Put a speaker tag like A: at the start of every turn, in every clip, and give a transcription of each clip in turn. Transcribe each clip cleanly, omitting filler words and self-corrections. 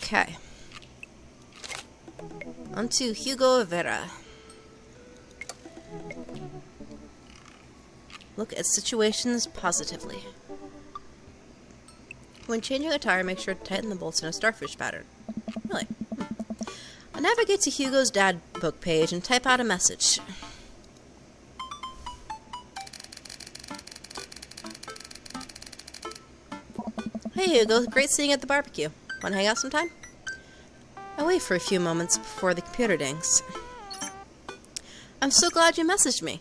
A: Okay. On to Hugo Vera. Look at situations positively. When changing a tire, make sure to tighten the bolts in a starfish pattern. Really? I'll navigate to Hugo's dad book page and type out a message. Hey Hugo, great seeing you at the barbecue. Want to hang out sometime? I wait for a few moments before the computer dings. I'm so glad you messaged me.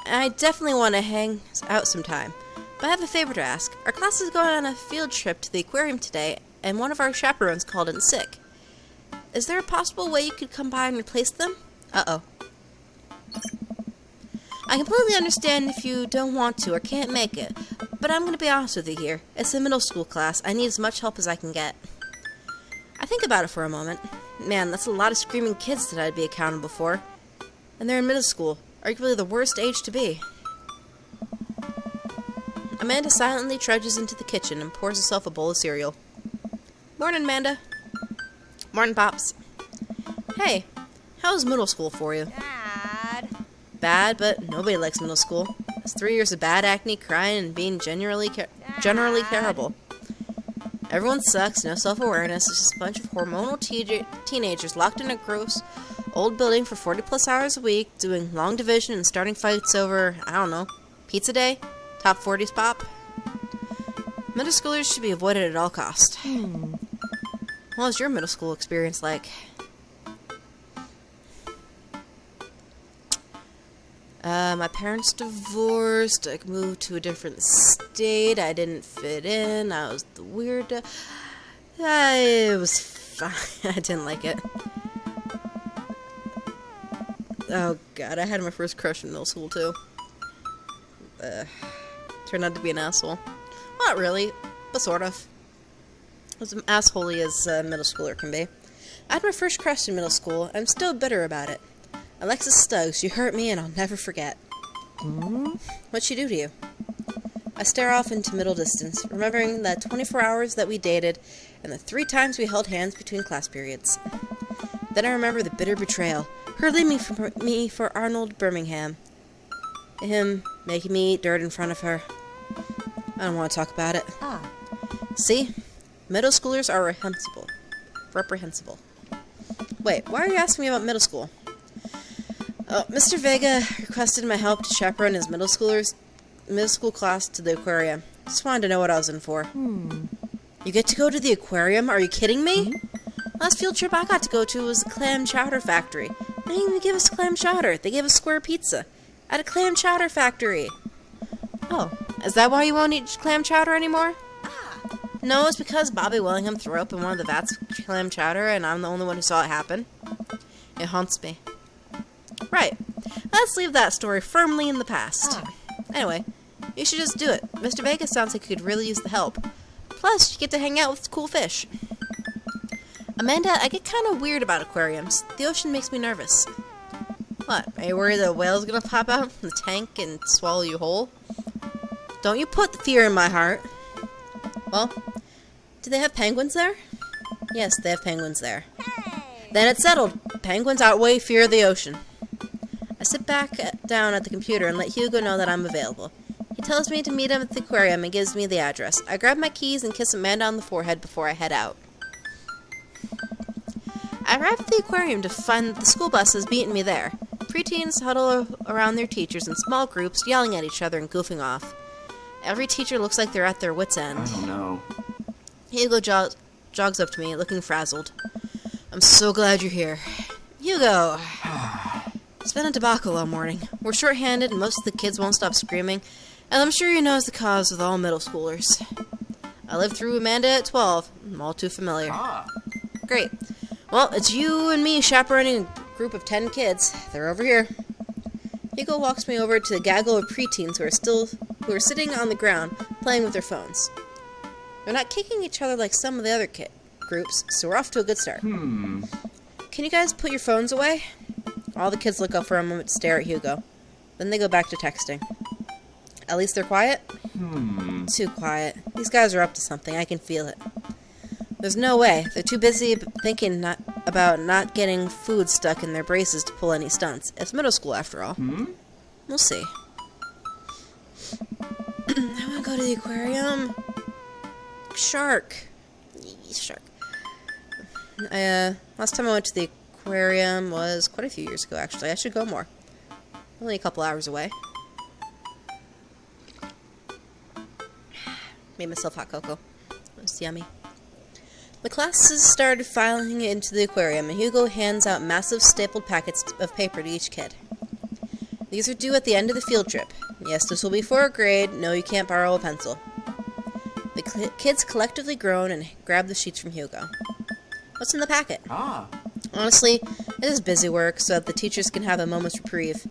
A: I definitely want to hang out sometime. But I have a favor to ask. Our class is going on a field trip to the aquarium today, and one of our chaperones called in sick. Is there a possible way you could come by and replace them? Uh-oh. I completely understand if you don't want to or can't make it, but I'm going to be honest with you here. It's a middle school class. I need as much help as I can get. I think about it for a moment. Man, that's a lot of screaming kids that I'd be accountable for. And they're in middle school, arguably the worst age to be. Amanda silently trudges into the kitchen and pours herself a bowl of cereal. Morning, Amanda. Morning, Pops. Hey, how's middle school for you?
B: Dad.
A: Bad, but nobody likes middle school. It's 3 years of bad acne, crying, and being generally terrible. Everyone sucks, no self-awareness. It's just a bunch of hormonal teenagers locked in a gross old building for 40-plus hours a week, doing long division and starting fights over, I don't know, pizza day? Top 40s pop? Middle schoolers should be avoided at all costs. What was your middle school experience like? My parents divorced. I moved to a different state. I didn't fit in. I was the weird. It was fine. I didn't like it. Oh god, I had my first crush in middle school too. Turned out to be an asshole. Not really, but sort of. I was as assholey as a middle schooler can be. I had my first crush in middle school. I'm still bitter about it. Alexis Stuggs, you hurt me and I'll never forget. What'd she do to you? I stare off into middle distance, remembering the 24 hours that we dated and the 3 times we held hands between class periods. Then I remember the bitter betrayal, her leaving me for Arnold Birmingham. Him making me eat dirt in front of her. I don't want to talk about it. See? Middle schoolers are reprehensible. Wait, why are you asking me about middle school? Oh, Mr. Vega requested my help to chaperone his middle school class to the aquarium. Just wanted to know what I was in for. You get to go to the aquarium? Are you kidding me? Last field trip I got to go to was a clam chowder factory. They didn't even give us clam chowder. They gave us square pizza at a clam chowder factory. Oh, is that why you won't eat clam chowder anymore? No, it's because Bobby Willingham threw up in one of the vats of clam chowder, and I'm the only one who saw it happen. It haunts me. Right. Let's leave that story firmly in the past. Anyway, you should just do it. Mr. Vegas sounds like he could really use the help. Plus, you get to hang out with cool fish. Amanda, I get kind of weird about aquariums. The ocean makes me nervous. What, are you worried that a whale's gonna pop out from the tank and swallow you whole? Don't you put the fear in my heart. Well, do they have penguins there? Yes, they have penguins there.
B: Hey.
A: Then it's settled. Penguins outweigh fear of the ocean. I sit back down at the computer and let Hugo know that I'm available. He tells me to meet him at the aquarium and gives me the address. I grab my keys and kiss Amanda on the forehead before I head out. I arrive at the aquarium to find the school bus has beaten me there. Preteens huddle around their teachers in small groups, yelling at each other and goofing off. Every teacher looks like they're at their wits' end.
C: I don't know.
A: Hugo jogs up to me, looking frazzled. I'm so glad you're here. Hugo! It's been a debacle all morning. We're short-handed and most of the kids won't stop screaming, and I'm sure you know is the cause with all middle schoolers. I lived through Amanda at 12. I'm all too familiar. Great. Well, it's you and me chaperoning a group of 10 kids. They're over here. Hugo walks me over to the gaggle of preteens who are sitting on the ground playing with their phones. They're not kicking each other like some of the other groups, so we're off to a good start. Can you guys put your phones away? All the kids look up for a moment to stare at Hugo. Then they go back to texting. At least they're quiet? Too quiet. These guys are up to something. I can feel it. There's no way. They're too busy thinking about not getting food stuck in their braces to pull any stunts. It's middle school, after all. We'll see. I want to go to the aquarium. Shark. Shark. Last time I went to the aquarium was quite a few years ago, actually. I should go more. Only a couple hours away. Made myself hot cocoa. It was yummy. The classes started filing into the aquarium, and Hugo hands out massive stapled packets of paper to each kid. These are due at the end of the field trip. Yes, this will be for a grade. No, you can't borrow a pencil. The kids collectively groan and grab the sheets from Hugo. What's in the packet? Honestly, it is busy work so that the teachers can have a moment's reprieve.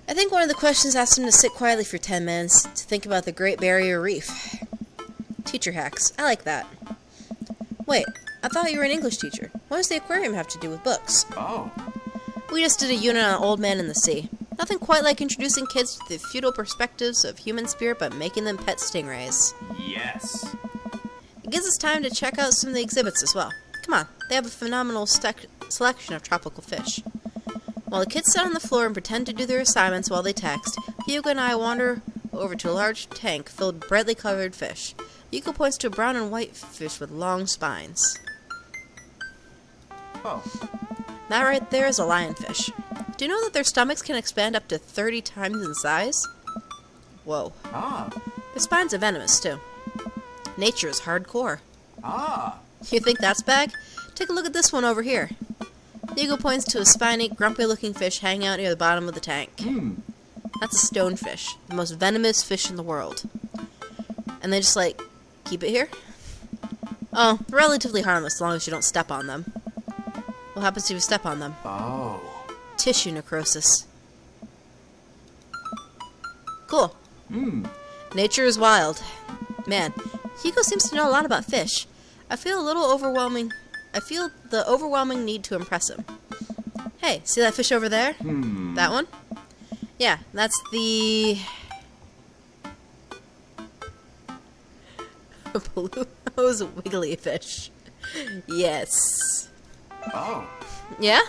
A: I think one of the questions asked them to sit quietly for 10 minutes to think about the Great Barrier Reef. Teacher hacks. I like that. Wait, I thought you were an English teacher. What does the aquarium have to do with books? We just did a unit on Old Man in the Sea. Nothing quite like introducing kids to the feudal perspectives of human spirit, but making them pet stingrays.
B: Yes.
A: It gives us time to check out some of the exhibits as well. Come on, they have a phenomenal selection of tropical fish. While the kids sit on the floor and pretend to do their assignments while they text, Hugo and I wander over to a large tank filled with brightly colored fish. Hugo points to a brown and white fish with long spines. That right there is a lionfish. Do you know that their stomachs can expand up to 30 times in size? Whoa. Their spines are venomous, too. Nature is hardcore. You think that's bad? Take a look at this one over here. Hugo points to a spiny, grumpy-looking fish hanging out near the bottom of the tank. That's a stonefish, the most venomous fish in the world. And they just, keep it here? Oh, they're relatively harmless as long as you don't step on them. What happens if you step on them? Tissue necrosis. Cool. Nature is wild. Man, Hugo seems to know a lot about fish. I feel the overwhelming need to impress him. Hey, see that fish over there? That one? Yeah, that's the blue nose wiggly fish. Yes. Yeah?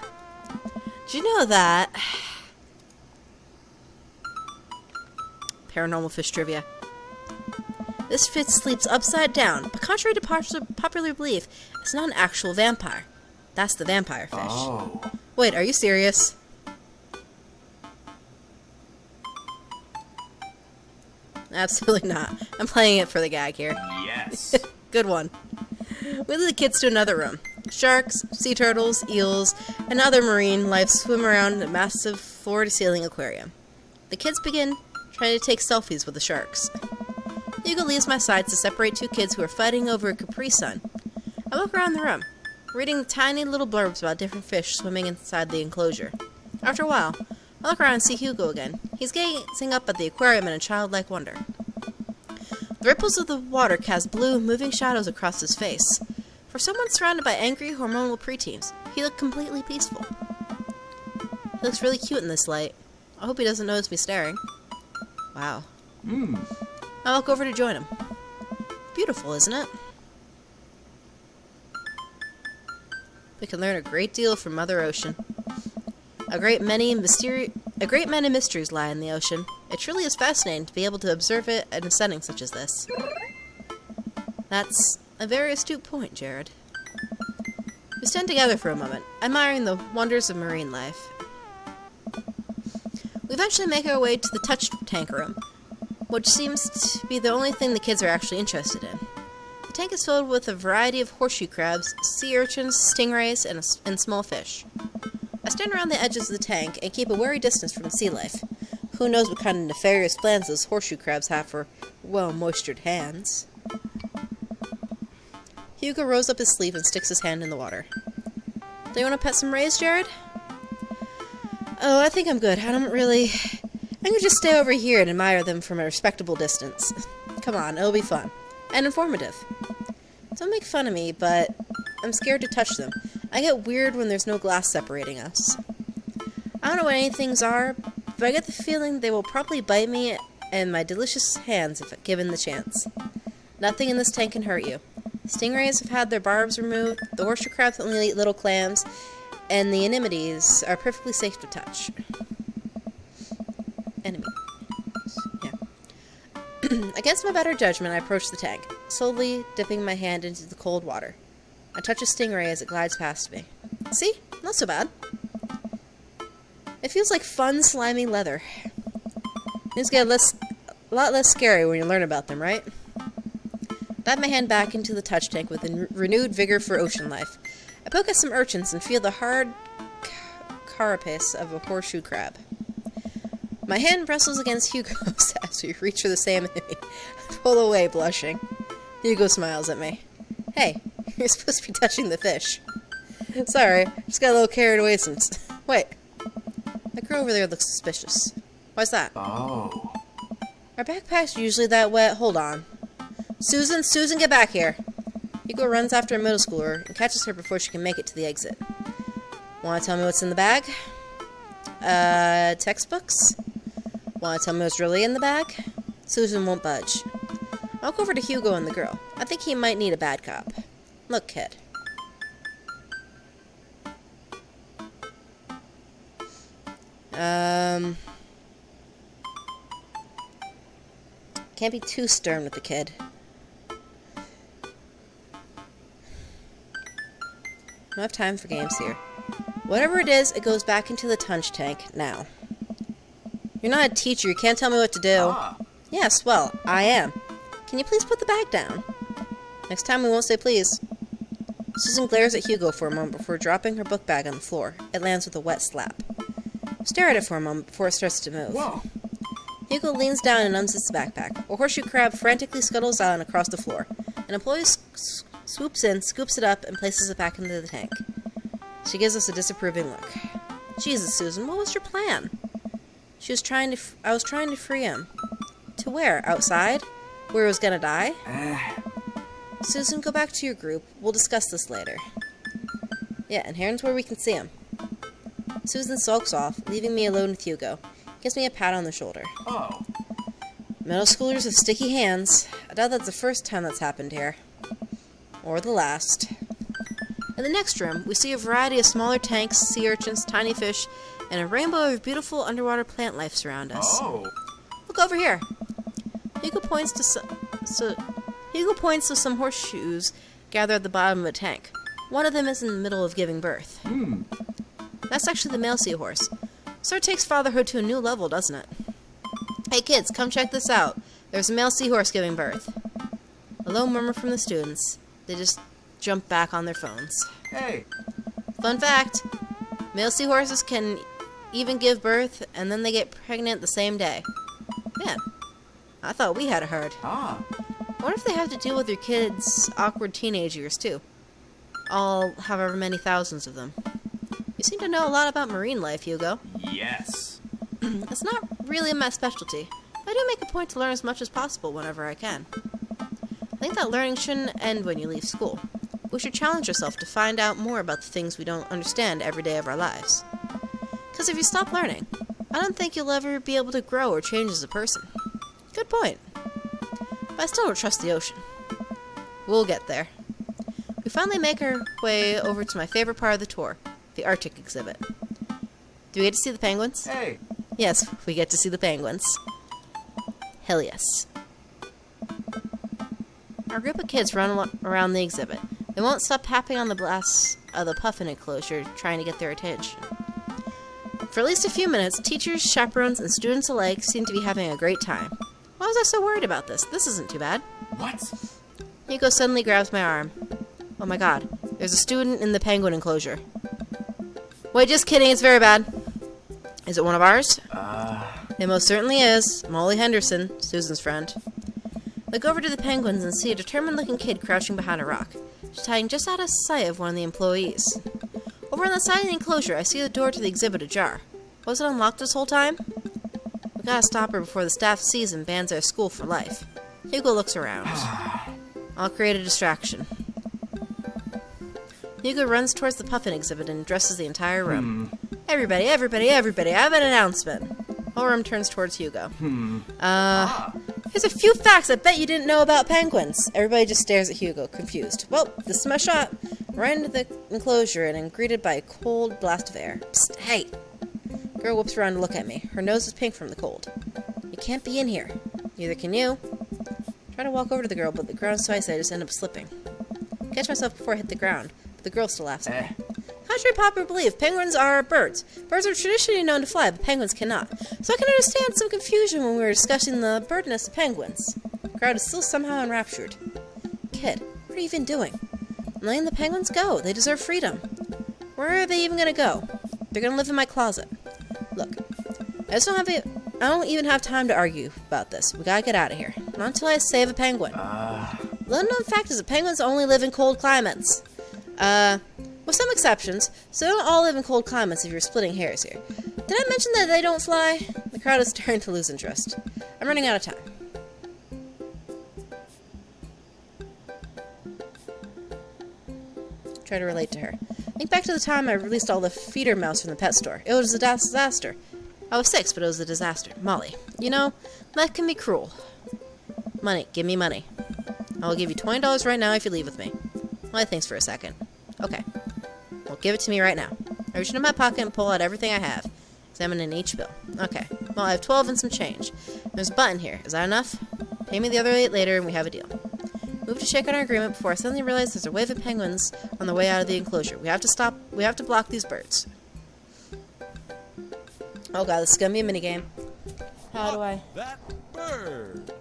A: Did you know that? Paranormal fish trivia. This fish sleeps upside down, but contrary to popular belief, it's not an actual vampire. That's the vampire fish. Wait, are you serious? Absolutely not. I'm playing it for the gag here.
B: Yes.
A: Good one. We lead the kids to another room. Sharks, sea turtles, eels, and other marine life swim around the massive floor-to-ceiling aquarium. The kids begin trying to take selfies with the sharks. Hugo leaves my side to separate two kids who are fighting over a Capri Sun. I look around the room, reading tiny little blurbs about different fish swimming inside the enclosure. After a while, I look around and see Hugo again. He's gazing up at the aquarium in a childlike wonder. The ripples of the water cast blue, moving shadows across his face. For someone surrounded by angry, hormonal preteens, he looked completely peaceful. He looks really cute in this light. I hope he doesn't notice me staring. Wow. I walk over to join him. Beautiful, isn't it? We can learn a great deal from Mother Ocean. A great many mysteries lie in the ocean. It truly is fascinating to be able to observe it in a setting such as this. That's a very astute point, Jared. We stand together for a moment, admiring the wonders of marine life. We eventually make our way to the touch tank room, which seems to be the only thing the kids are actually interested in. The tank is filled with a variety of horseshoe crabs, sea urchins, stingrays, and small fish. I stand around the edges of the tank and keep a wary distance from sea life. Who knows what kind of nefarious plans those horseshoe crabs have for well-moistured hands. Hugo rolls up his sleeve and sticks his hand in the water. Do you want to pet some rays, Jared? Oh, I think I'm good. I can just stay over here and admire them from a respectable distance. Come on, it'll be fun. And informative. Don't make fun of me, but I'm scared to touch them. I get weird when there's no glass separating us. I don't know what any things are, but I get the feeling they will probably bite me and my delicious hands if given the chance. Nothing in this tank can hurt you. Stingrays have had their barbs removed, the horseshoe crabs only eat little clams, and the anemones are perfectly safe to touch. Enemies. Yeah. Against my better judgment, I approach the tank, slowly dipping my hand into the cold water. I touch a stingray as it glides past me. See? Not so bad. It feels like fun, slimy leather. Things get a lot less scary when you learn about them, right? Dive my hand back into the touch tank with a renewed vigor for ocean life. I poke at some urchins and feel the hard carapace of a horseshoe crab. My hand wrestles against Hugo's as we reach for the salmon. I pull away, blushing. Hugo smiles at me. Hey, you're supposed to be touching the fish. Sorry, just got a little carried away since... Wait. That girl over there looks suspicious. Why's that?
B: Oh.
A: Are backpacks usually that wet? Hold on. Susan, get back here. Hugo runs after a middle schooler and catches her before she can make it to the exit. Want to tell me what's in the bag? Textbooks? Want to tell me what's really in the bag? Susan won't budge. I'll walk over to Hugo and the girl. I think he might need a bad cop. Look, kid. Can't be too stern with the kid. Don't have time for games here. Whatever it is, it goes back into the tunch tank now. You're not a teacher. You can't tell me what to do.
B: Ah.
A: Yes, well, I am. Can you please put the bag down? Next time we won't say please. Susan glares at Hugo for a moment before dropping her book bag on the floor. It lands with a wet slap. Stare at it for a moment before it starts to move.
B: Whoa.
A: Hugo leans down and unzips the backpack. A horseshoe crab frantically scuttles out and across the floor. An employee swoops in, scoops it up, and places it back into the tank. She gives us a disapproving look. Jesus, Susan, what was your plan? I was trying to free him. To where? Outside? Where he was gonna die? Susan, go back to your group. We'll discuss this later. Yeah, and here's where we can see him. Susan sulks off, leaving me alone with Hugo. Gives me a pat on the shoulder.
B: Oh.
A: Middle schoolers with sticky hands. I doubt that's the first time that's happened here. Or the last. In the next room, we see a variety of smaller tanks, sea urchins, tiny fish, and a rainbow of beautiful underwater plant life surround us.
B: Oh.
A: Look over here. Hugo points to some horseshoes gathered at the bottom of a tank. One of them is in the middle of giving birth. That's actually the male seahorse. Sort of takes fatherhood to a new level, doesn't it? Hey kids, come check this out. There's a male seahorse giving birth. A low murmur from the students. They just jump back on their phones.
B: Hey.
A: Fun fact, male seahorses can even give birth and then they get pregnant the same day. Man, I thought we had a herd.
B: Ah.
A: I wonder if they have to deal with your kids' awkward teenage years too. All however many thousands of them. You seem to know a lot about marine life, Hugo.
B: Yes.
A: It's not really my specialty. I do make a point to learn as much as possible whenever I can. I think that learning shouldn't end when you leave school. We should challenge ourselves to find out more about the things we don't understand every day of our lives. Because if you stop learning, I don't think you'll ever be able to grow or change as a person. Good point. But I still don't trust the ocean. We'll get there. We finally make our way over to my favorite part of the tour, the Arctic exhibit. Do we get to see the penguins?
B: Hey.
A: Yes, we get to see the penguins. Hell yes. Our group of kids run around the exhibit. They won't stop tapping on the glass of the puffin enclosure, trying to get their attention. For at least a few minutes, teachers, chaperones, and students alike seem to be having a great time. Why was I so worried about this? This isn't too bad.
B: What?
A: Hugo suddenly grabs my arm. Oh my god, there's a student in the penguin enclosure. Wait, just kidding, it's very bad. Is it one of ours? It most certainly is. Molly Henderson, Susan's friend. I go over to the penguins and see a determined-looking kid crouching behind a rock. She's hiding just out of sight of one of the employees. Over on the side of the enclosure, I see the door to the exhibit ajar. Was it unlocked this whole time? We gotta stop her before the staff sees and bans our school for life. Hugo looks around. I'll create a distraction. Hugo runs towards the puffin exhibit and addresses the entire room. Everybody, I have an announcement. Whole room turns towards Hugo. Here's a few facts I bet you didn't know about penguins. Everybody just stares at Hugo, confused. Well, this is my shot. Right into the enclosure and I'm greeted by a cold blast of air. Psst, hey! Girl whoops around to look at me. Her nose is pink from the cold. You can't be in here. Neither can you. Try to walk over to the girl, but the ground's so icy I just end up slipping. Catch myself before I hit the ground, but the girl still laughs at me. Contrary to popular belief, penguins are birds. Birds are traditionally known to fly, but penguins cannot. So I can understand some confusion when we were discussing the birdness of penguins. The crowd is still somehow enraptured. Kid, what are you even doing? I'm letting the penguins go. They deserve freedom. Where are they even gonna go? They're gonna live in my closet. Look, I don't even have time to argue about this. We gotta get out of here. Not until I save a penguin. Little known fact is that penguins only live in cold climates. With some exceptions, so they don't all live in cold climates if you're splitting hairs here. Did I mention that they don't fly? The crowd is starting to lose interest. I'm running out of time. Try to relate to her. Think back to the time I released all the feeder mouse from the pet store. It was a disaster. I was 6, but it was a disaster. Molly, you know, life can be cruel. Money. Give me money. I will give you $20 right now if you leave with me. Molly thinks for a second. Okay. Well, give it to me right now. I reach into my pocket and pull out everything I have, examining each bill. Okay. Well, I have 12 and some change. There's a button here. Is that enough? Pay me the other 8 later and we have a deal. Move to shake on our agreement before I suddenly realize there's a wave of penguins on the way out of the enclosure. We have to stop. We have to block these birds. Oh god, this is gonna be a minigame. How do I?
B: That bird.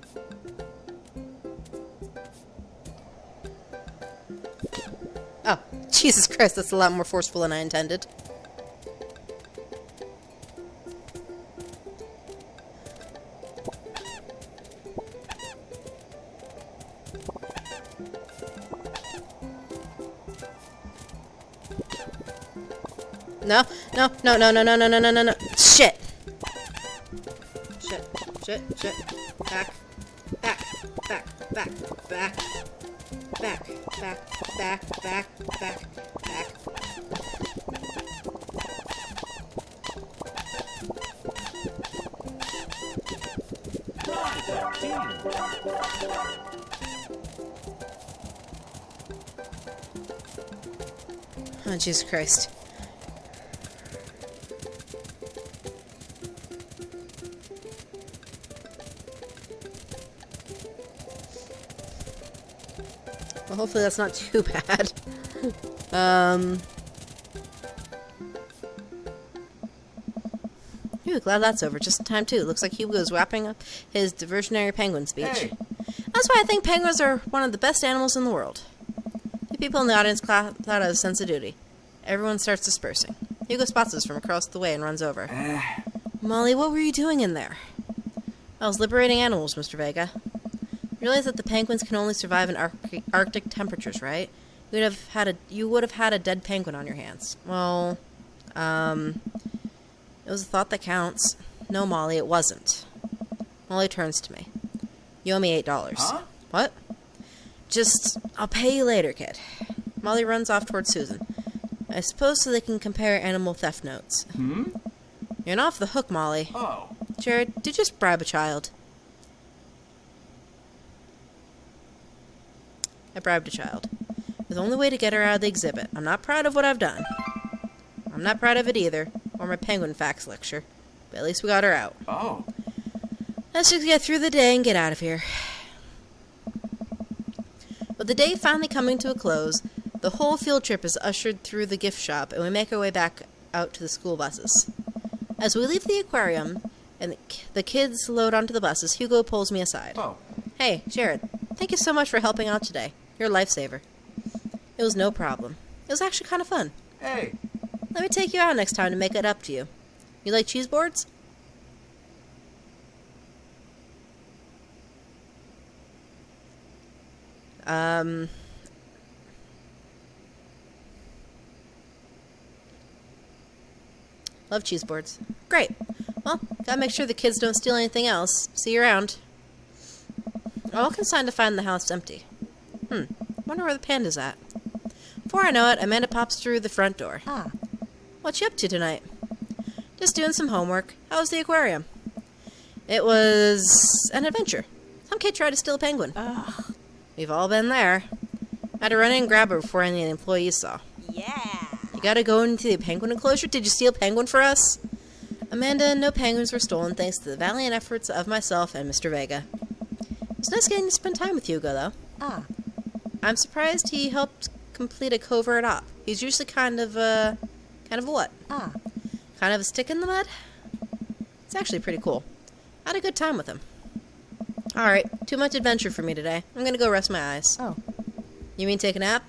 A: Oh, Jesus Christ, that's a lot more forceful than I intended. No, no, no, no, no, no, no, no, no, no, no. Shit. Shit, shit, shit. Back, back, back, back, back, back, back, back, back, back, back. Oh, Jesus Christ. Well, hopefully that's not too bad. Ooh, glad that's over. Just in time, too. Looks like Hugo's wrapping up his diversionary penguin speech.
B: Hey.
A: That's why I think penguins are one of the best animals in the world. The people in the audience clap out of a sense of duty. Everyone starts dispersing. Hugo spots us from across the way and runs over. Molly, what were you doing in there? I was liberating animals, Mr. Vega. You realize that the penguins can only survive in Arctic temperatures, right? You would have had a dead penguin on your hands. Well, it was a thought that counts. No, Molly, it wasn't. Molly turns to me. You owe me $8.
B: Huh?
A: What? I'll pay you later, kid. Molly runs off towards Susan. I suppose so they can compare animal theft notes. You're not off the hook, Molly.
B: Oh.
A: Jared, did you just bribe a child? I bribed a child. It was the only way to get her out of the exhibit. I'm not proud of what I've done. I'm not proud of it either, or my penguin facts lecture. But at least we got her out.
B: Oh.
A: Let's just get through the day and get out of here. With the day finally coming to a close, the whole field trip is ushered through the gift shop, and we make our way back out to the school buses. As we leave the aquarium, and the kids load onto the buses, Hugo pulls me aside.
B: Oh.
A: Hey, Jared, thank you so much for helping out today. You're a lifesaver. It was no problem. It was actually kind of fun.
B: Hey.
A: Let me take you out next time to make it up to you. You like cheese boards? Love cheese boards. Great. Well, gotta make sure the kids don't steal anything else. See you around. All consigned to find the house empty. Wonder where the panda's at. Before I know it, Amanda pops through the front door. What you up to tonight? Just doing some homework. How was the aquarium? It was an adventure. Some kid tried to steal a penguin. Ugh. We've all been there. I had to run in and grab her before any of the employees saw.
B: Yeah.
A: You gotta go into the penguin enclosure? Did you steal a penguin for us? Amanda, no penguins were stolen thanks to the valiant efforts of myself and Mr. Vega. It's nice getting to spend time with Hugo, though.
B: Ah.
A: I'm surprised he helped complete a covert op. He's usually kind of what?
B: Ah.
A: Kind of a stick in the mud? It's actually pretty cool. I had a good time with him. Alright, too much adventure for me today. I'm gonna go rest my eyes.
B: Oh.
A: You mean take a nap?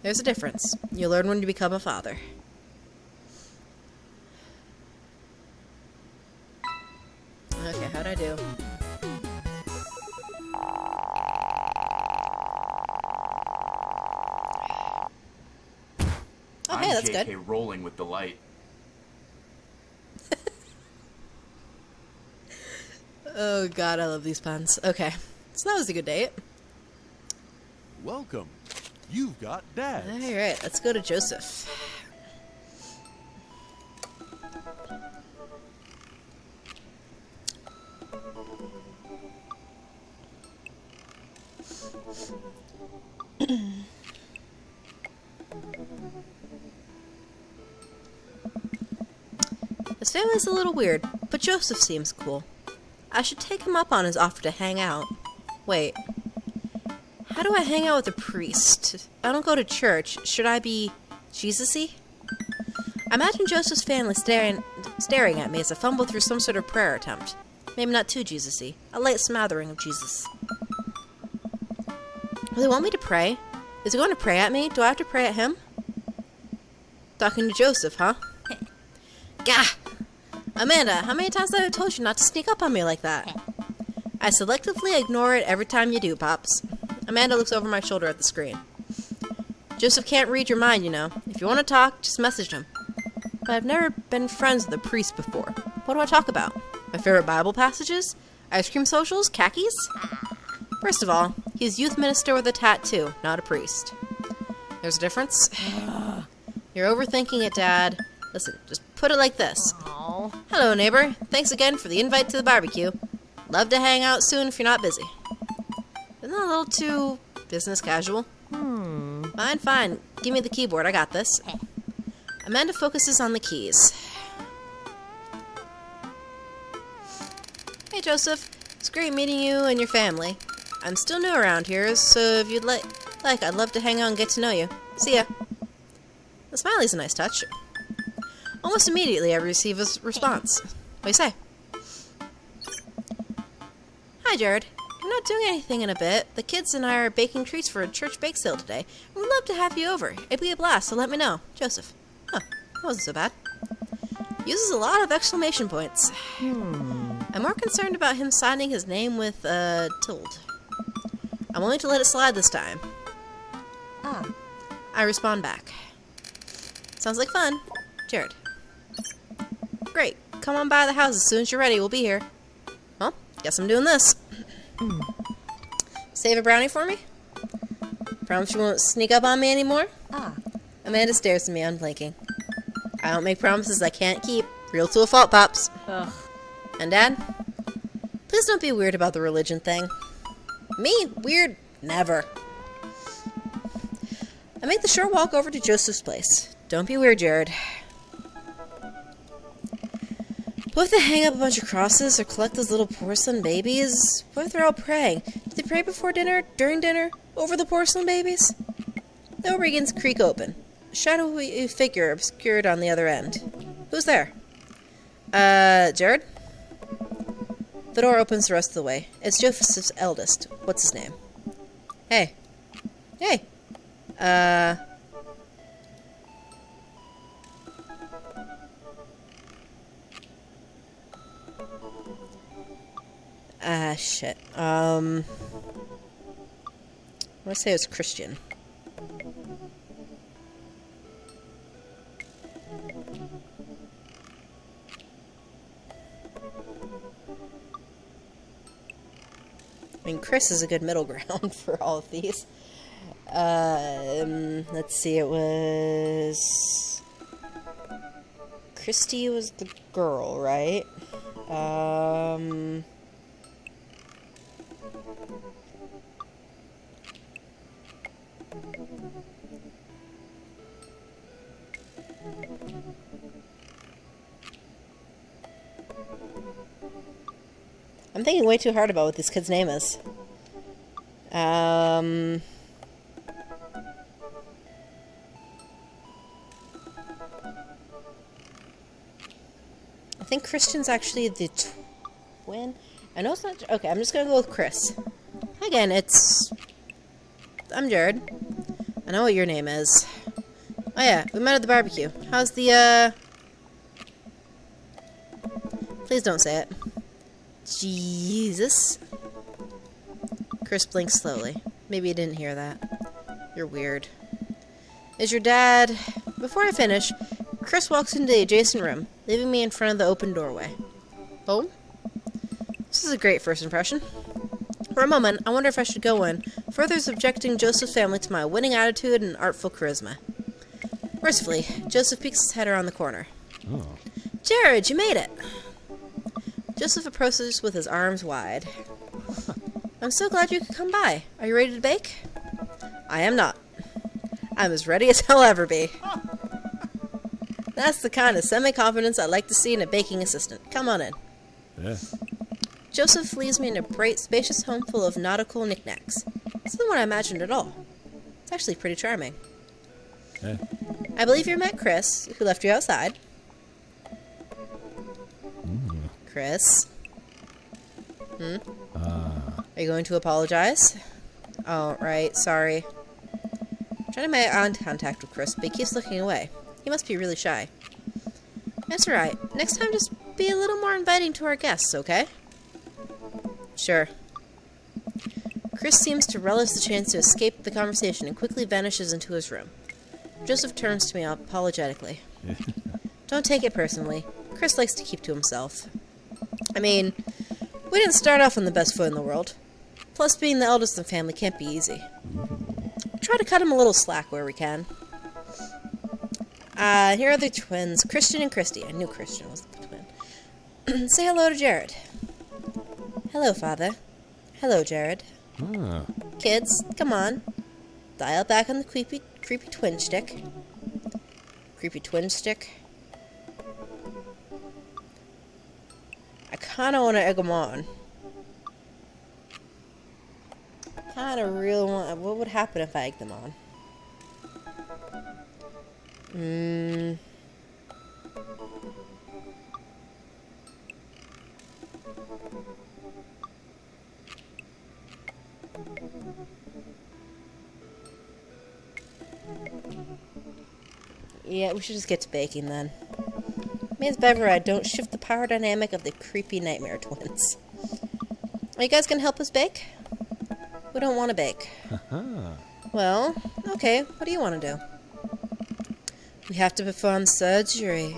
A: There's a difference. You'll learn when you become a father. Okay, how'd I do? Oh, hey, that's
C: JK
A: good.
C: rolling with delight.
A: Oh god, I love these puns. Okay, so that was a good date.
D: Welcome. You've got Dad.
A: Alright, let's go to Joseph. His family's a little weird, but Joseph seems cool. I should take him up on his offer to hang out. Wait. How do I hang out with a priest? I don't go to church. Should I be Jesus-y? I imagine Joseph's family staring at me as I fumble through some sort of prayer attempt. Maybe not too Jesus-y. A light smattering of Jesus. Will they want me to pray? Is he going to pray at me? Do I have to pray at him? Talking to Joseph, huh? Gah! Amanda, how many times have I told you not to sneak up on me like that? I selectively ignore it every time you do, Pops. Amanda looks over my shoulder at the screen. Joseph can't read your mind, you know. If you want to talk, just message him. But I've never been friends with a priest before. What do I talk about? My favorite Bible passages? Ice cream socials? Khakis? First of all, he's youth minister with a tattoo, not a priest. There's a difference? You're overthinking it, Dad. Listen, just put it like this.
B: Oh.
A: Hello, neighbor. Thanks again for the invite to the barbecue. Love to hang out soon if you're not busy. Isn't that a little too business casual? Fine, fine. Give me the keyboard. I got this. Amanda focuses on the keys. Hey, Joseph. It's great meeting you and your family. I'm still new around here, so if you'd like, I'd love to hang out and get to know you. See ya. The smiley's a nice touch. Almost immediately, I receive a response. What do you say? Hi, Jared. I'm not doing anything in a bit. The kids and I are baking treats for a church bake sale today. We'd love to have you over. It'd be a blast, so let me know. Joseph. Huh. That wasn't so bad. Uses a lot of exclamation points. I'm more concerned about him signing his name with tilde. I'm willing to let it slide this time.
B: Ah.
A: I respond back. Sounds like fun. Jared. Great. Come on by the house as soon as you're ready. We'll be here. Well, guess I'm doing this. Save a brownie for me? Promise you won't sneak up on me anymore?
B: Ah.
A: Amanda stares at me, unblinking. I don't make promises I can't keep. Real to a fault, Pops.
B: Ugh.
A: And Dad? Please don't be weird about the religion thing. Me? Weird? Never. I make the short walk over to Joseph's place. Don't be weird, Jared. What if they hang up a bunch of crosses or collect those little porcelain babies? What if they're all praying? Do they pray before dinner, during dinner, over the porcelain babies? The door begins to creak open. A shadowy figure obscured on the other end. Who's there? Jared? The door opens the rest of the way. It's Joseph's eldest. What's his name? Hey. Hey. Shit. I'm gonna say it's Christian. I mean, Chris is a good middle ground for all of these. Let's see, it was... Christy was the girl, right? I'm thinking way too hard about what this kid's name is. I think Christian's actually the twin. I know it's not... Okay, I'm just gonna go with Chris. Again, I'm Jared. I know what your name is. Oh yeah, we met at the barbecue. How's the, Please don't say it. Jesus. Chris blinks slowly. Maybe you didn't hear that. You're weird. Is your dad... Before I finish, Chris walks into the adjacent room, leaving me in front of the open doorway. Oh? This is a great first impression. For a moment, I wonder if I should go in, further subjecting Joseph's family to my winning attitude and artful charisma. Mercifully, Joseph peeks his head around the corner.
D: Oh.
A: Jared, you made it! Joseph approaches with his arms wide. I'm so glad you could come by. Are you ready to bake? I am not. I'm as ready as I'll ever be. That's the kind of semi-confidence I like to see in a baking assistant. Come on in.
D: Yeah.
A: Joseph leaves me in a bright, spacious home full of nautical knickknacks. This isn't what I imagined at all. It's actually pretty charming.
D: Yeah.
A: I believe you met Chris, who left you outside. Chris? Are you going to apologize? Oh, right, sorry. I'm trying to make eye contact with Chris, but he keeps looking away. He must be really shy. That's alright. Next time, just be a little more inviting to our guests, okay? Sure. Chris seems to relish the chance to escape the conversation and quickly vanishes into his room. Joseph turns to me apologetically. Don't take it personally. Chris likes to keep to himself. I mean, we didn't start off on the best foot in the world. Plus, being the eldest in the family can't be easy. Try to cut him a little slack where we can. Here are the twins, Christian and Christy. I knew Christian was the twin. Say hello to Jared. Hello, Father. Hello, Jared. Kids, come on. Dial back on the creepy twin stick. Creepy twin stick. I kind of want to egg them on. Kind of really want... What would happen if I egged them on? Yeah, we should just get to baking then. Means better I don't shift the power dynamic of the creepy nightmare twins. Are you guys gonna help us bake? We don't want to bake. Well, okay, what do you want to do? We have to perform surgery.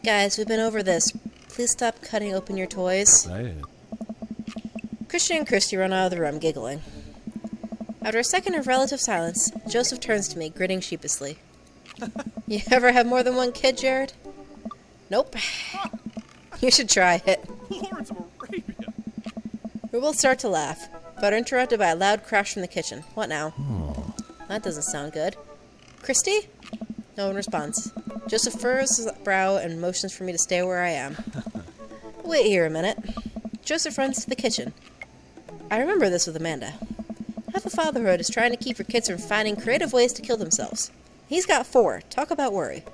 A: Guys, we've been over this. Please stop cutting open your toys.
D: Right.
A: Christian and Christy run out of the room, giggling. After a second of relative silence, Joseph turns to me, grinning sheepishly. You ever have more than one kid, Jared? Nope. You should try it.
D: Lawrence of Arabia.
A: We both start to laugh, but are interrupted by a loud crash from the kitchen. What now? That doesn't sound good. Christy? No one responds. Joseph furrows his brow and motions for me to stay where I am. Wait here a minute. Joseph runs to the kitchen. I remember this with Amanda. Half of fatherhood is trying to keep your kids from finding creative ways to kill themselves. He's got 4. Talk about worry.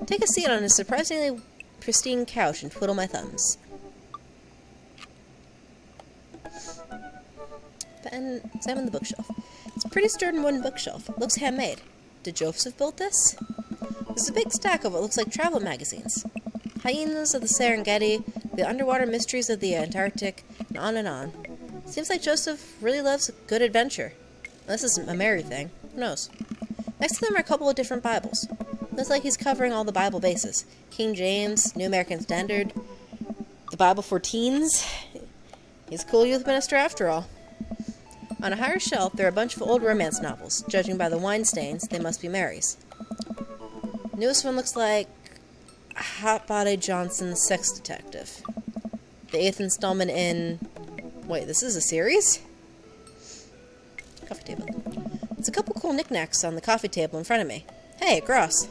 A: Take a seat on his surprisingly pristine couch and twiddle my thumbs. And examine the bookshelf. It's a pretty sturdy wooden bookshelf. It looks handmade. Did Joseph build this? There's a big stack of what looks like travel magazines. Hyenas of the Serengeti, the underwater mysteries of the Antarctic, and on and on. Seems like Joseph really loves a good adventure. Unless it's a Mary thing. Who knows? Next to them are a couple of different Bibles. Looks like he's covering all the Bible bases. King James, New American Standard, the Bible for teens. He's a cool youth minister after all. On a higher shelf, there are a bunch of old romance novels. Judging by the wine stains, they must be Mary's. The newest one looks like Hot Body Johnson's Sex Detective. The 8th installment in Wait, this is a series? Coffee table. There's a couple cool knickknacks on the coffee table in front of me. Hey, a cross.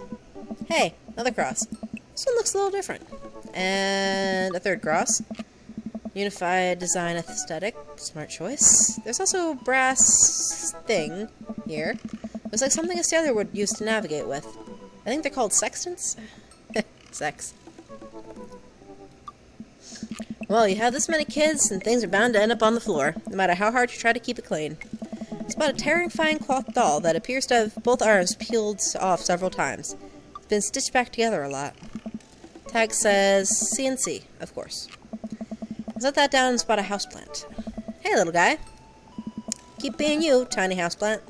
A: Hey, another cross. This one looks a little different. And a third cross. Unified design aesthetic. Smart choice. There's also a brass thing here. It's like something a sailor would use to navigate with. I think they're called sextants? Sex. Well, you have this many kids, and things are bound to end up on the floor, no matter how hard you try to keep it clean. It's about a terrifying cloth doll that appears to have both arms peeled off several times. It's been stitched back together a lot. Tag says CNC, of course. I set that down and spot a houseplant. Hey, little guy. Keep being you, tiny houseplant.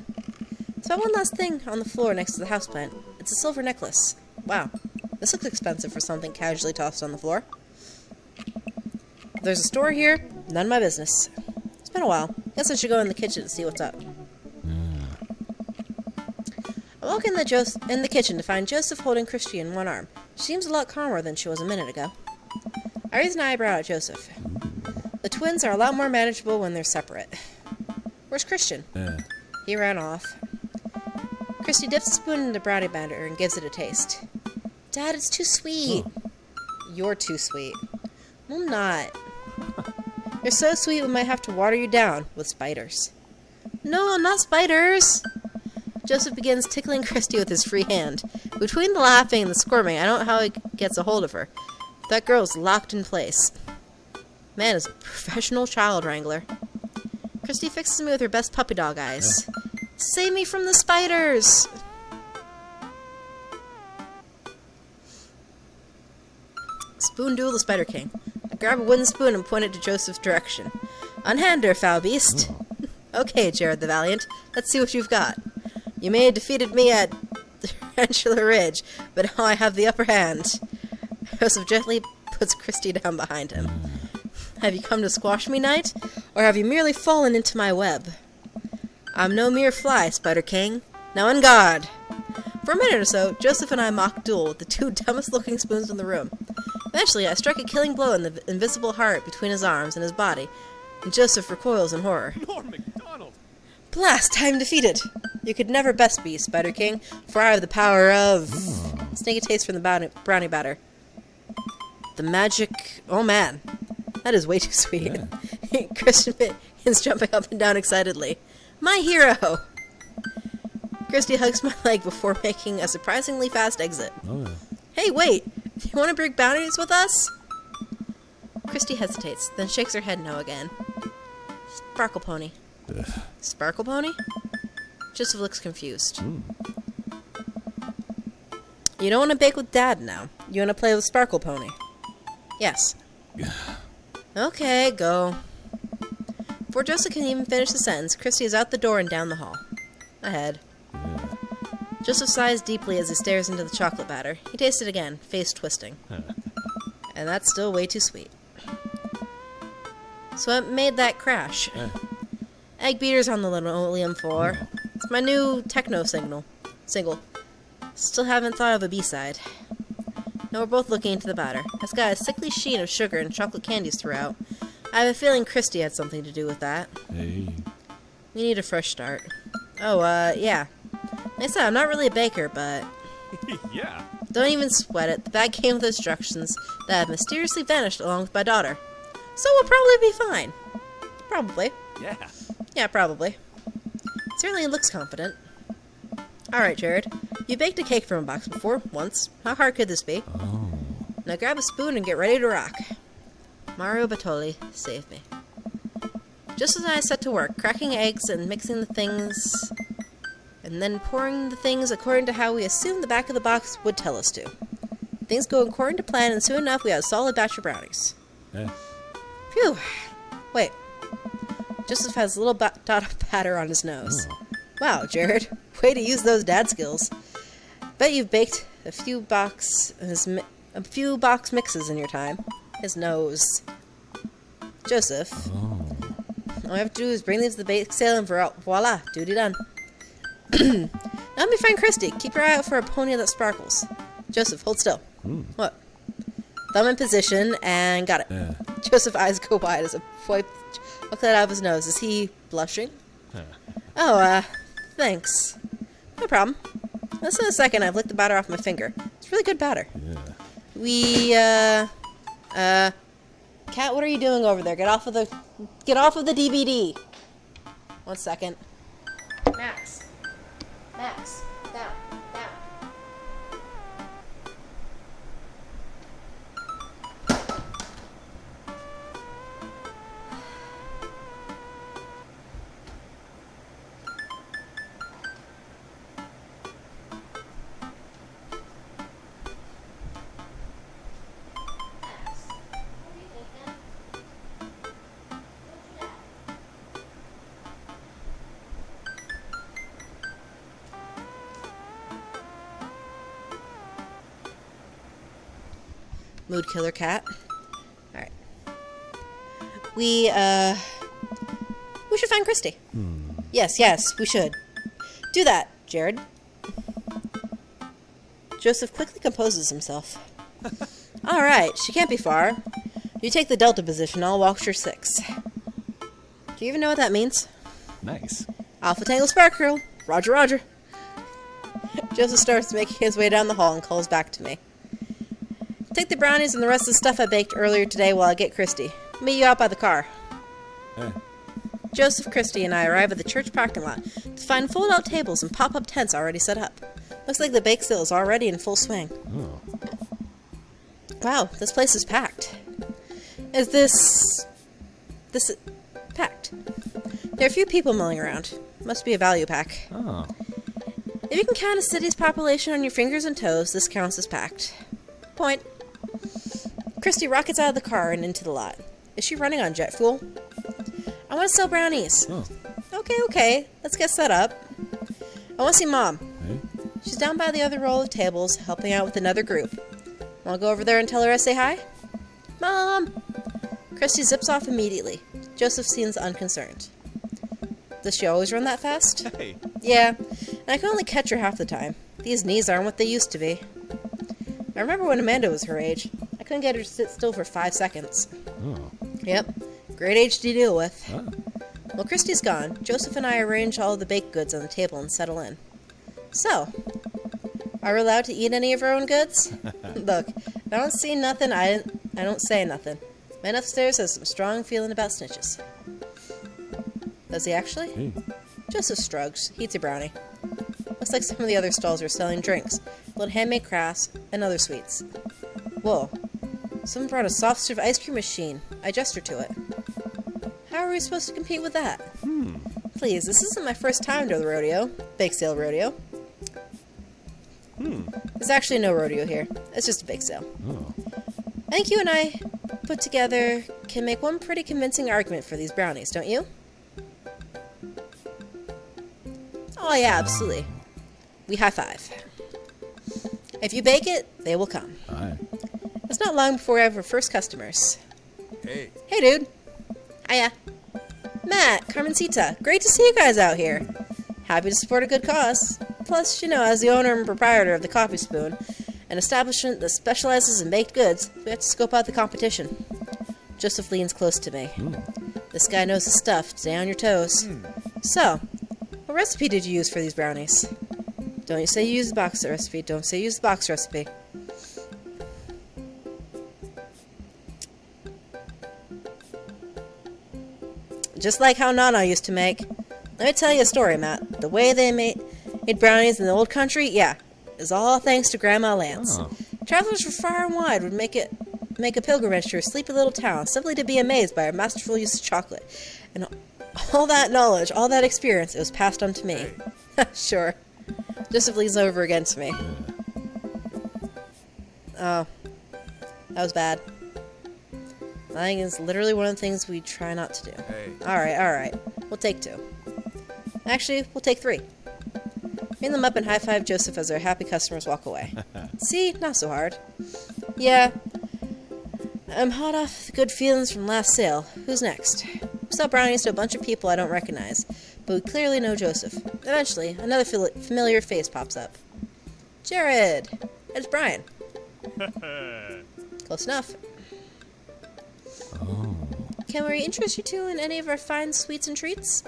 A: So one last thing on the floor next to the houseplant. It's a silver necklace. Wow, this looks expensive for something casually tossed on the floor. If there's a store here, none of my business. It's been a while. Guess I should go in the kitchen and see what's up. I walk in the kitchen to find Joseph holding Christy in one arm. She seems a lot calmer than she was a minute ago. I raise an eyebrow at Joseph. The twins are a lot more manageable when they're separate. Where's Christian? He ran off. Christy dips a spoon into brownie batter and gives it a taste. Dad, it's too sweet. You're too sweet. I'm not. You're so sweet we might have to water you down with spiders. No, not spiders! Joseph begins tickling Christy with his free hand. Between the laughing and the squirming, I don't know how he gets a hold of her. That girl's locked in place. Man is a professional child wrangler. Christy fixes me with her best puppy dog eyes. Save me from the spiders! Spoon duel the Spider King. I grab a wooden spoon and point it to Joseph's direction. Unhand her, foul beast. Okay, Jared the Valiant. Let's see what you've got. You may have defeated me at Tarantula Ridge, but now I have the upper hand. Joseph gently puts Christy down behind him. Have you come to squash me, knight? Or have you merely fallen into my web? I'm no mere fly, Spider King. Now on guard! For a minute or so, Joseph and I mock duel with the two dumbest-looking spoons in the room. Eventually, I strike a killing blow in the invisible heart between his arms and his body, and Joseph recoils in horror.
D: Norm MacDonald!
A: Blast! I am defeated! You could never best be, Spider King, for I have the power of... Sneak a taste from the brownie batter. The magic... Oh man, that is way too sweet. Yeah. Christian begins jumping up and down excitedly. My hero! Christy hugs my leg before making a surprisingly fast exit.
D: Oh, yeah.
A: Hey, wait! Do you want to break boundaries with us? Christy hesitates, then shakes her head no again. Sparkle Pony. Sparkle Pony? Joseph looks confused. You don't want to bake with Dad now. You want to play with Sparkle Pony? Yes. Okay, go. Before Joseph can even finish the sentence, Christy is out the door and down the hall. Ahead. Joseph sighs deeply as he stares into the chocolate batter. He tastes it again, face twisting. And that's still way too sweet. So what made that crash? Egg beaters on the linoleum floor. It's my new techno single. Still haven't thought of a B-side. Now we're both looking into the batter. It's got a sickly sheen of sugar and chocolate candies throughout. I have a feeling Christy had something to do with that.
D: Hey.
A: We need a fresh start. Oh, yeah. Like I said, I'm not really a baker, but...
D: Yeah.
A: Don't even sweat it. The bag came with instructions that have mysteriously vanished along with my daughter. So we'll probably be fine. Probably.
D: Yeah.
A: Yeah, probably. Certainly looks confident. Alright, Jared. You baked a cake from a box before, once. How hard could this be?
D: Oh.
A: Now grab a spoon and get ready to rock. Mario Batoli, save me. Just as I set to work, cracking eggs and mixing the things... and then pouring the things according to how we assumed the back of the box would tell us to. Things go according to plan, and soon enough we had a solid batch of brownies.
D: Yeah.
A: Phew. Wait. Joseph has a little dot of batter on his nose.
D: Oh.
A: Wow, Jared. Way to use those dad skills. Bet you've baked a few box mixes in your time. His nose. Joseph.
D: Oh.
A: All I have to do is bring these to the bake sale and voila, duty done. Now let me find Christy. Keep your eye out for a pony that sparkles. Joseph, hold still. What? Thumb in position and got it.
D: Yeah.
A: Joseph's eyes go wide as a wipe looks out of his nose. Is he blushing? Oh, thanks. No problem. Less than a second, I've licked the batter off my finger. It's really good batter.
C: Yeah.
A: Cat, what are you doing over there? Get off of the DVD. 1 second. Max, down. Mood killer cat. Alright. We should find Christy. Yes, we should. Do that, Jared. Joseph quickly composes himself. Alright, she can't be far. You take the Delta position, I'll walk your 6. Do you even know what that means?
C: Nice.
A: Alpha Tango Sparkle. Roger. Joseph starts making his way down the hall and calls back to me. Take the brownies and the rest of the stuff I baked earlier today while I get Christy. Meet you out by the car.
C: Hey.
A: Joseph, Christy, and I arrive at the church parking lot to find fold-out tables and pop-up tents already set up. Looks like the bake sale is already in full swing.
C: Oh.
A: Wow, this place is packed. Is this packed? There are a few people milling around. Must be a value pack.
C: Oh.
A: If you can count a city's population on your fingers and toes, this counts as packed. Point. Christy rockets out of the car and into the lot. Is she running on jet fuel? I want to sell brownies.
C: Oh.
A: Okay. Let's get set up. I want to see Mom.
C: Hey.
A: She's down by the other row of tables, helping out with another group. Want to go over there and tell her I say hi? Mom! Christy zips off immediately. Joseph seems unconcerned. Does she always run that fast?
C: Hey.
A: Yeah, and I can only catch her half the time. These knees aren't what they used to be. I remember when Amanda was her age. I couldn't get her to sit still for 5 seconds.
C: Oh.
A: Yep, great age to deal with.
C: Ah.
A: While Christy's gone, Joseph and I arrange all of the baked goods on the table and settle in. So, are we allowed to eat any of our own goods? Look, if I don't see nothing, I don't say nothing. Man upstairs has some strong feeling about snitches. Does he actually?
C: Hey.
A: Joseph shrugs. He eats a brownie. Looks like some of the other stalls are selling drinks, little handmade crafts, and other sweets. Whoa. Someone brought a soft serve ice cream machine. I gesture to it. How are we supposed to compete with that? Please, this isn't my first time to the rodeo. Bake sale rodeo. There's actually no rodeo here. It's just a bake sale.
C: Oh.
A: I think you and I, put together, can make one pretty convincing argument for these brownies, don't you? Oh yeah, absolutely. We high five. If you bake it, they will come.
C: Aye.
A: It's not long before we have our first customers.
D: Hey.
A: Hey, dude. Hiya. Matt, Carmencita, great to see you guys out here. Happy to support a good cause. Plus, as the owner and proprietor of the Coffee Spoon, an establishment that specializes in baked goods, we have to scope out the competition. Joseph leans close to me. This guy knows his stuff. Stay on your toes. So, what recipe did you use for these brownies? Don't you say you use the box recipe. Don't say you use the box recipe. Just like how Nana used to make. Let me tell you a story, Matt. The way they made brownies in the old country, yeah, is all thanks to Grandma Lance.
C: Oh.
A: Travelers from far and wide would make a pilgrimage to her sleepy little town simply to be amazed by her masterful use of chocolate. And all that knowledge, all that experience, it was passed on to me. Sure. Joseph leans over against me. Oh. That was bad. Lying is literally one of the things we try not to do.
D: Hey.
A: Alright. We'll take 2. Actually, we'll take 3. Ring them up and high-five Joseph as our happy customers walk away. See? Not so hard. Yeah. I'm hot off the good feelings from last sale. Who's next? We sell brownies to a bunch of people I don't recognize, but we clearly know Joseph. Eventually, another familiar face pops up. Jared! It's Brian. Close enough. Can we interest you two in any of our fine sweets and treats?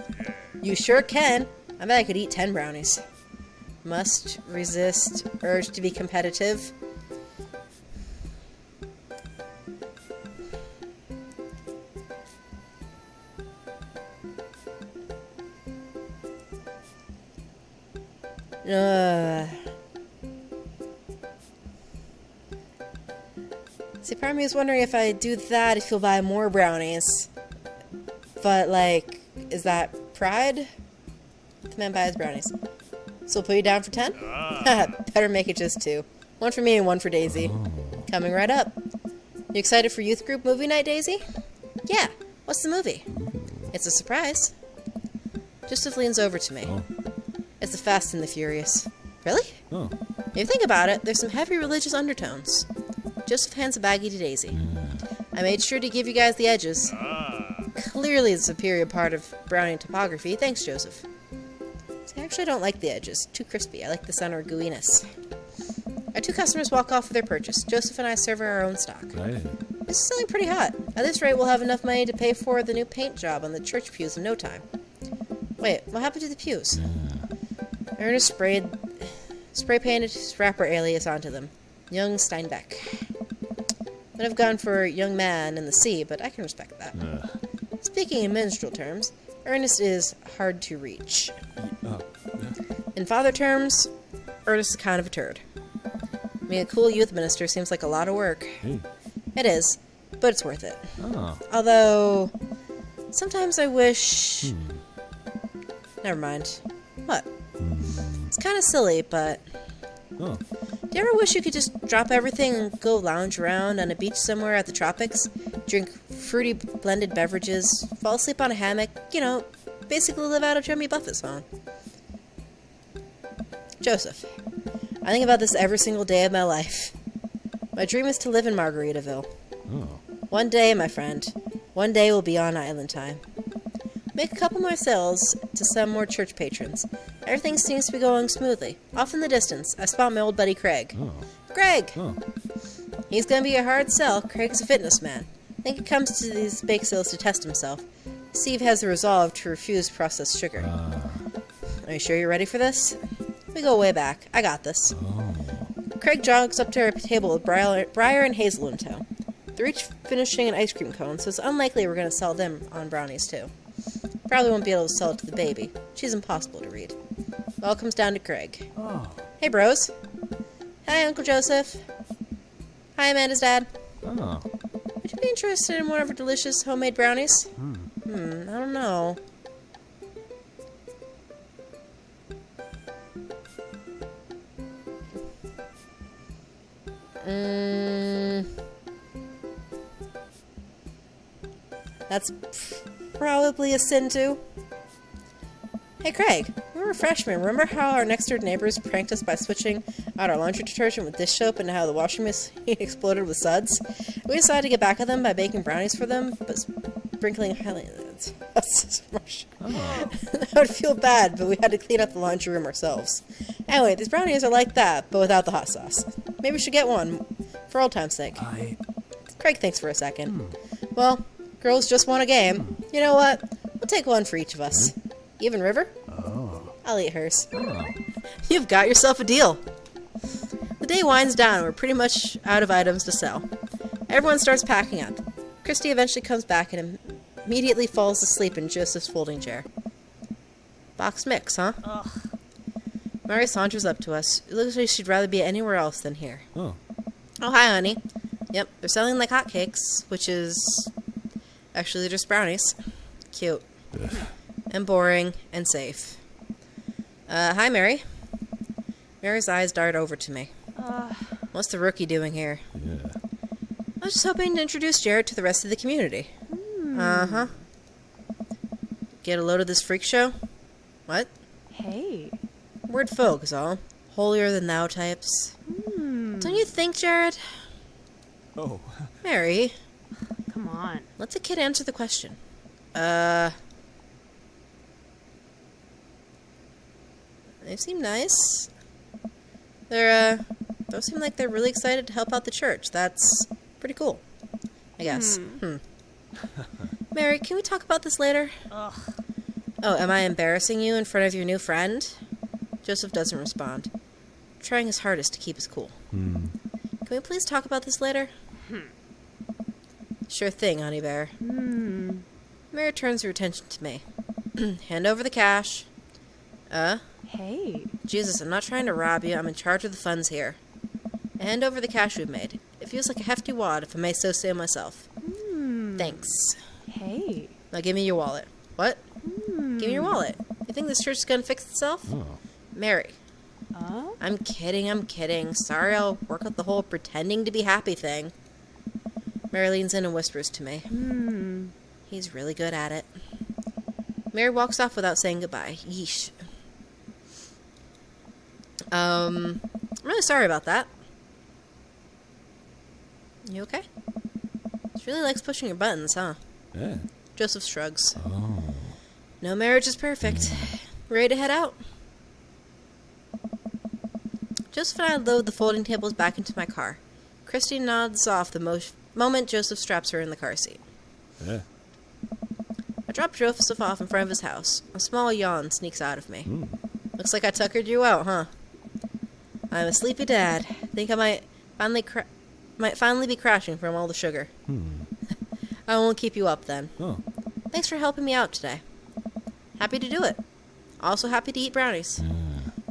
A: You sure can. I bet I could eat 10 brownies. Must resist urge to be competitive. See, part of me is wondering if I do that, if you'll buy more brownies. But, like, is that pride? The man buys brownies. So we'll put you down for 10? Better make it just 2. 1 for me and 1 for Daisy. Coming right up. You excited for youth group movie night, Daisy? Yeah. What's the movie? It's a surprise. Joseph leans over to me. It's The Fast and the Furious. Really? If you think about it, there's some heavy religious undertones. Joseph hands a baggie to Daisy. I made sure to give you guys the edges. Clearly the superior part of brownie topography. Thanks, Joseph. See, I actually don't like the edges. Too crispy. I like the center gooiness. Our 2 customers walk off with their purchase. Joseph and I serve our own stock.
C: Right.
A: This is selling pretty hot. At this rate, we'll have enough money to pay for the new paint job on the church pews in no time. Wait, what happened to the pews? Ernest spray painted his rapper alias onto them. Young Steinbeck. Would have gone for young man in the sea, but I can respect that. Speaking in minstrel terms, Ernest is hard to reach. In father terms, Ernest is kind of a turd. Being a cool youth minister seems like a lot of work. It is, but it's worth it. Although, sometimes I wish... Never mind. What? It's kind of silly, but... Do you ever wish you could just drop everything and go lounge around on a beach somewhere at the tropics, drink fruity blended beverages, fall asleep on a hammock, you know, basically live out a Jimmy Buffett song? Joseph, I think about this every single day of my life. My dream is to live in Margaritaville. One day, my friend, one day we'll be on island time. Make a couple more sales to some more church patrons. Everything seems to be going smoothly. Off in the distance, I spot my old buddy Craig. Greg! He's gonna be a hard sell. Craig's a fitness man. I think he comes to these bake sales to test himself. See if he has the resolve to refuse processed sugar. Are you sure you're ready for this? We go way back. I got this. Craig jogs up to our table with Briar and Hazel in tow. They're each finishing an ice cream cone, so it's unlikely we're gonna sell them on brownies too. Probably won't be able to sell it to the baby. She's impossible to read. It all comes down to Craig. Hey, bros. Hi, Uncle Joseph. Hi, Amanda's dad. Would you be interested in one of our delicious homemade brownies? I don't know. That's probably a sin too. Hey Craig, we were freshmen. Remember how our next door neighbors pranked us by switching out our laundry detergent with dish soap and how the washing machine exploded with suds? We decided to get back at them by baking brownies for them, but sprinkling highly... I would feel bad, but we had to clean up the laundry room ourselves. Anyway, these brownies are like that, but without the hot sauce. Maybe we should get one, for old time's sake. Craig thinks for a second. Well, girls just won a game. You know what? We'll take one for each of us. Even River? I'll eat hers. You've got yourself a deal. The day winds down and we're pretty much out of items to sell. Everyone starts packing up. Christy eventually comes back and immediately falls asleep in Joseph's folding chair. Box mix, huh? Mary saunters up to us. It looks like she'd rather be anywhere else than here. Oh, hi, honey. Yep, they're selling like hotcakes, which is... Actually, they're just brownies. Cute. And boring, and safe. Hi, Mary. Mary's eyes dart over to me. What's the rookie doing here? I was just hoping to introduce Jared to the rest of the community. Get a load of this freak show? What?
B: Hey.
A: Word folk is all. Holier-than-thou types. Don't you think, Jared? Mary.
B: Come on.
A: Let the kid answer the question. They seem nice. Those seem like they're really excited to help out the church. That's pretty cool, I guess. Mary, can we talk about this later?
B: Ugh.
A: Oh, am I embarrassing you in front of your new friend? Joseph doesn't respond, trying his hardest to keep his cool. Can we please talk about this later? Sure thing, honey bear. Mary turns her attention to me. Hand over the cash.
B: Hey.
A: Jesus, I'm not trying to rob you. I'm in charge of the funds here. I hand over the cash we've made. It feels like a hefty wad, if I may so say myself. Thanks.
B: Hey.
A: Now give me your wallet. What? Give me your wallet. You think this church is gonna fix itself?
C: Oh.
A: Mary. I'm kidding. Sorry, I'll work out the whole pretending to be happy thing. Mary leans in and whispers to me. He's really good at it. Mary walks off without saying goodbye. Yeesh. I'm really sorry about that. You okay? She really likes pushing your buttons, huh?
C: Yeah.
A: Joseph shrugs.
C: Oh.
A: No marriage is perfect. Ready to head out? Joseph and I load the folding tables back into my car. Christy nods off the moment Joseph straps her in the car seat.
C: Yeah.
A: I drop Joseph off in front of his house. A small yawn sneaks out of me. Looks like I tuckered you out, huh? I'm a sleepy dad. Think I might finally be crashing from all the sugar. I won't keep you up then.
C: Oh.
A: Thanks for helping me out today. Happy to do it. Also happy to eat brownies.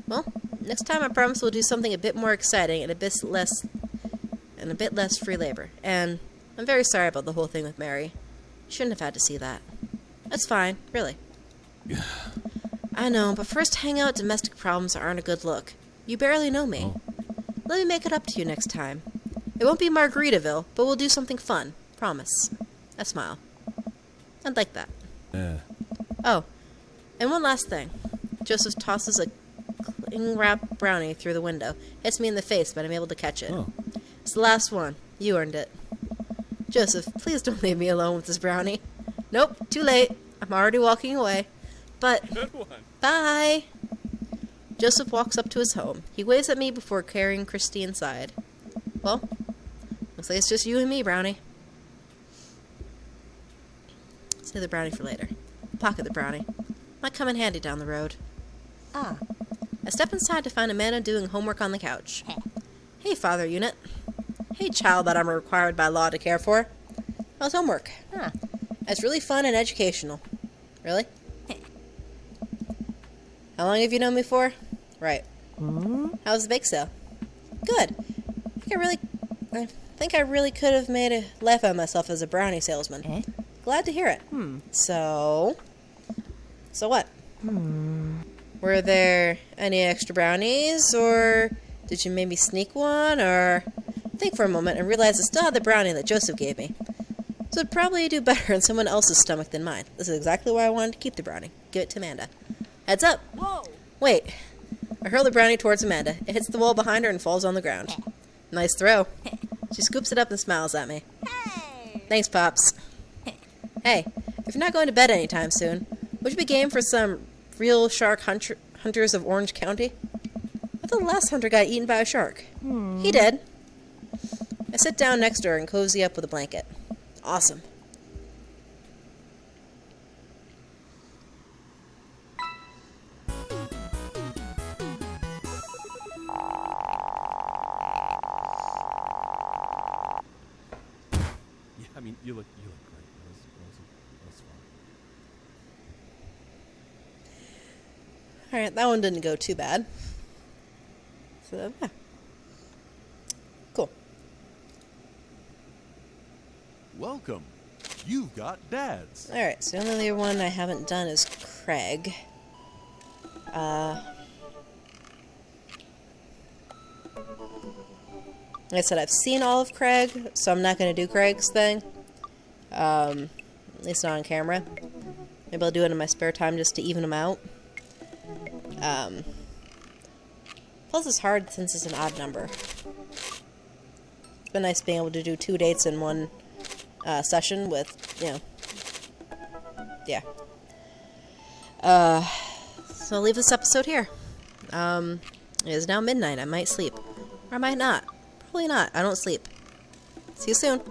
A: Well, next time I promise we'll do something a bit more exciting and a bit less free labor. And I'm very sorry about the whole thing with Mary. Shouldn't have had to see that. That's fine, really. I know, but first hangout domestic problems aren't a good look. You barely know me. Let me make it up to you next time. It won't be Margaritaville, but we'll do something fun. Promise. I smile. I'd like that.
C: Yeah.
A: Oh, and one last thing. Joseph tosses a cling-wrapped brownie through the window. Hits me in the face, but I'm able to catch it.
C: Oh.
A: It's the last one. You earned it. Joseph, please don't leave me alone with this brownie. Nope, too late. I'm already walking away. But,
D: Good one.
A: bye! Joseph walks up to his home. He waves at me before carrying Christy inside. Well, looks like it's just you and me, Brownie. Save the brownie for later. Pocket the brownie. Might come in handy down the road. I step inside to find Amanda doing homework on the couch. Hey, Father Unit. Hey, child that I'm required by law to care for. How's homework? It's really fun and educational. Really? How long have you known me for? Right. How's the bake sale? Good. I think I really could have made a laugh at myself as a brownie salesman. Glad to hear it. So what? Were there any extra brownies, or did you maybe sneak one, or think for a moment and realize I still had the brownie that Joseph gave me? So it'd probably do better in someone else's stomach than mine. This is exactly why I wanted to keep the brownie. Give it to Amanda. Heads up!
B: Whoa.
A: Wait. I hurl the brownie towards Amanda. It hits the wall behind her and falls on the ground. Nice throw. She scoops it up and smiles at me.
B: Hey.
A: Thanks, Pops. Hey, if you're not going to bed anytime soon, would you be game for some real shark hunters of Orange County? I thought the last hunter got eaten by a shark. He did. I sit down next to her and cozy up with a blanket. Awesome.
D: Yeah, I mean, you look great. That was fun.
A: Alright, that one didn't go too bad. So, yeah. Cool.
D: Welcome. You've got dads.
A: Alright, so the only one I haven't done is Craig. Like I said, I've seen all of Craig, so I'm not going to do Craig's thing. At least not on camera. Maybe I'll do it in my spare time just to even them out. Plus it's hard since it's an odd number. It's been nice being able to do 2 dates in one session with, you know. Yeah. So I'll leave this episode here. It is now midnight. I might sleep. Or I might not. Probably not. I don't sleep. See you soon.